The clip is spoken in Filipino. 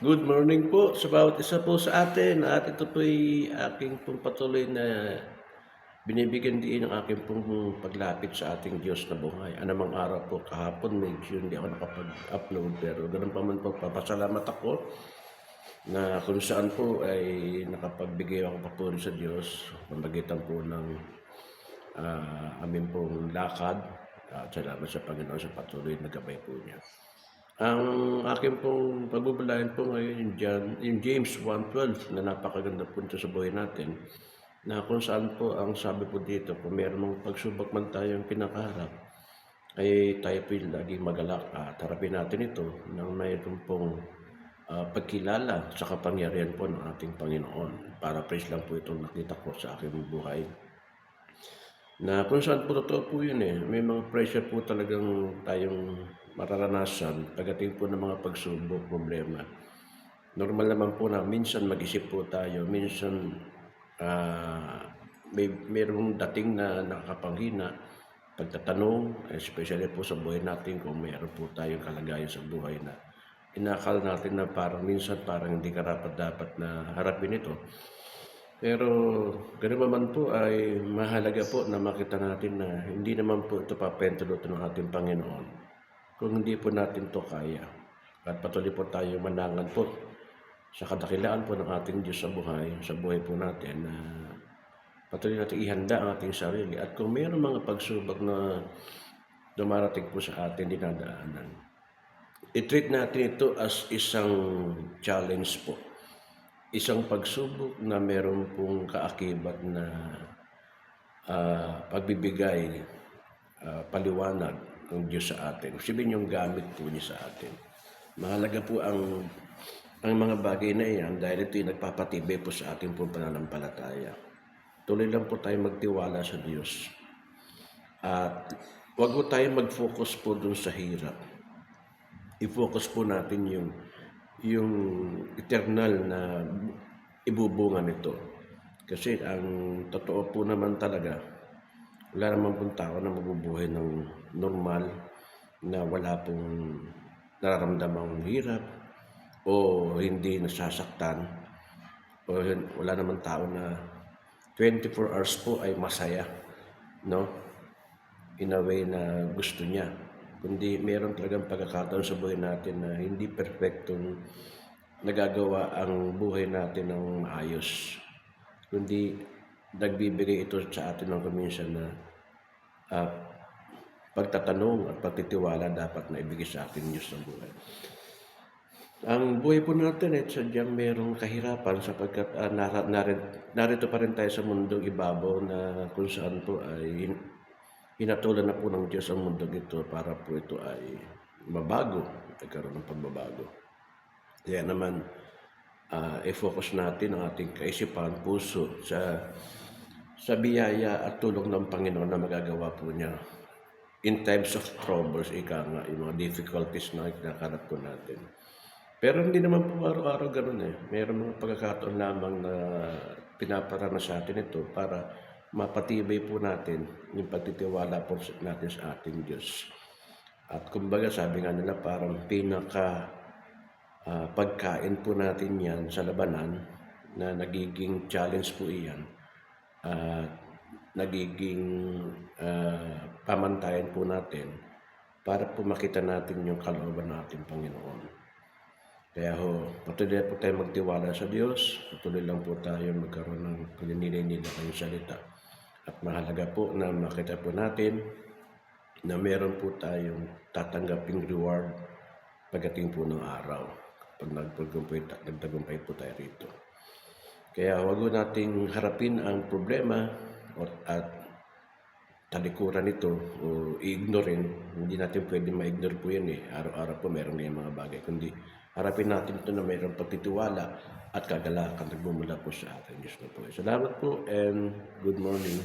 Good morning po sa bawat isa po sa atin at ito po'y aking pong patuloy na binibigyan diin ng aking pong paglapit sa ating Diyos na buhay. Anumang araw po, kahapon medyo hindi ako nakapag-upload pero ganun pa man po, papasalamat ako na kung saan po ay nakapagbigay ako papuri sa Diyos pamagitan po ng amin pong lakad at salamat sa Panginoon sa patuloy na gabay po niya. Ang akin pong pagbubulayan po ngayon yung James 1:12 na napakaganda po nito sa buhay natin, na kung saan po ang sabi po dito, kung meron mong pagsubok man tayong kinakaharap, ay tayo po'y laging magalak at harapin natin ito ng mayroon pong pagkilala sa kapangyarihan po ng ating Panginoon. Paraphrase lang po itong nakita ko sa aking buhay. Na kung saan po totoo po yun eh. May mga pressure po talagang tayong mararanasan pagdating po ng mga pagsubok, problema. Normal naman po na minsan mag-isip po tayo, minsan mayroong dating na nakakapanghina, pagtatanong, especially po sa buhay natin kung mayroon po tayong kalagayan sa buhay na inakala natin na parang minsan parang hindi karapat-dapat na harapin ito. Pero gano'n naman po ay mahalaga po na makita natin na hindi naman po ito papahintulutan ng ating Panginoon kung hindi po natin to kaya. At patuloy po tayo manangan po sa kadakilaan po ng ating Diyos sa buhay po natin na patuloy natin ihanda ang ating sarili. At kung mayroong mga pagsubok na dumarating po sa atin, dinadaanan, i-treat natin ito as isang challenge po. Isang pagsubok na meron pong kaakibat na pagbibigay, paliwanag ng Diyos sa atin. Sabihin yung gamit po niya sa atin. Mahalaga po ang mga bagay na iyan dahil ito'y nagpapatibay po sa ating pong pananampalataya. Tuloy lang po tayo magtiwala sa Diyos. At huwag po tayo mag-focus po dun sa hirap. I-focus po natin yung eternal na ibubunga nito. Kasi ang totoo po naman talaga, wala naman pong tao na mabubuhay ng normal na wala pong nararamdamang hirap o hindi nasasaktan o wala naman tao na 24 hours po ay masaya, no? In a way na gusto niya. Kundi meron talagang pagkakataon sa buhay natin na hindi perfectong nagagawa ang buhay natin ng maayos. Kundi nagbibigay ito sa atin ng kuminsan na pagtatanong at pagtitiwala dapat na ibigay sa atin Diyos ng buhay. Ang buhay po natin ay sadyang merong kahirapan sapagkat narito pa rin tayo sa mundong ibabaw na kung saan po ay hinatulan na po ng Diyos ang mundo ito para po ito ay mabago, nagkaroon ng pagbabago. Kaya naman, i-focus natin ang ating kaisipan, puso sa biyaya at tulong ng Panginoon na magagawa po niya in times of troubles, yung mga difficulties na kinakarap po natin. Pero hindi naman po araw-araw ganun eh. Mayroon mga pagkakataon lamang na pinaparana sa atin ito para mapatibay po natin yung pagtitiwala po natin sa ating Diyos. At kumbaga sabi nga nila parang pagkain po natin yan sa labanan na nagiging challenge po iyan. Nagiging pamantayan po natin para po makita natin yung kalooban ng ating Panginoon. Kaya patuloy po tayo magtiwala sa Diyos, patuloy lang po tayo magkaroon ng paninilay-nilay kayong salita. At mahalaga po na makita po natin na meron po tayong tatanggaping reward pagdating po ng araw pag nagtagumpay po tayo rito. Kaya huwag nating harapin ang problema at talikuran ito o i-ignorein. Hindi natin pwede ma-ignore po yan eh. Araw-araw po meron ngayong mga bagay. Kundi harapin natin ito na mayroong pagtitiwala at kagalakan nagbumula po sa ating Diyos na po. Salamat po and good morning.